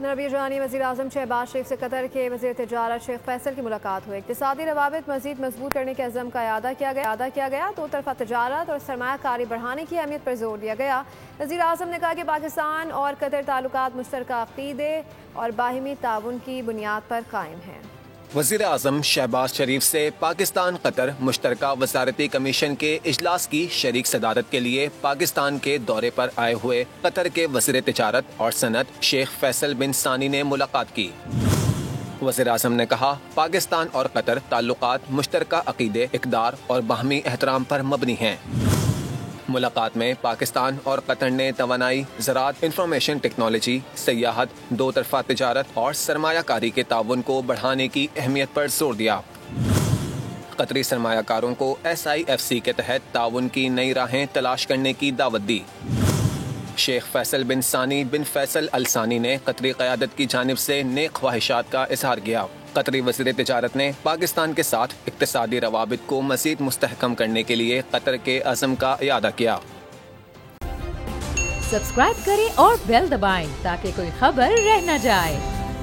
रबीع जानी वज़ीर-ए-आज़म शहबाज शरीफ से कतर के वज़ीर तिजारत शेख फैसल की मुलाकात हुई। इक़्तिसादी रवाबित मज़ीद मजबूत करने के अज़्म का अदा किया गया। दो तरफ़ा तिजारत और सरमायाकारी बढ़ाने की अहमियत पर जोर दिया गया। वज़ीर-ए-आज़म ने कहा कि पाकिस्तान और कतर ताल्लुकात मुश्तरका अक़ीदे और बाहिमी ताउन की बुनियाद पर कायम हैं। वज़ीर आज़म शहबाज शरीफ से पाकिस्तान कतर मुश्तरका वज़ारती कमीशन के इजलास की शरीक सदारत के लिए पाकिस्तान के दौरे पर आए हुए कतर के वज़ीर तिजारत और सनत शेख फैसल बिन सानी ने मुलाकात की। वज़ीर आज़म ने कहा, पाकिस्तान और कतर ताल्लुकात मुश्तरका अक़ीदे, इक़दार और बाहमी एहतराम पर मबनी हैं। मुलाकात में पाकिस्तान और कतर ने तवानाई, ज़राअत, इंफॉर्मेशन टेक्नोलॉजी, सयाहत, दो तरफ़ा तिजारत और सरमायाकारी के ताउन को बढ़ाने की अहमियत पर जोर दिया। कतरी सरमायाकारों को SIFC के तहत ताउन की नई राहें तलाश करने की दावत दी। शेख फैसल बिन सानी बिन फैसल अल सानी ने कतरी क़यादत की जानिब से नेक ख्वाहिशात का इजहार किया। कतरी वज़ीर तिजारत ने पाकिस्तान के साथ इक़्तिसादी रवाबित को मज़ीद मुस्तहकम करने के लिए कतर के अज़म का इयादा किया। सब्सक्राइब करें और बेल दबाएं ताकि कोई खबर रह न जाए।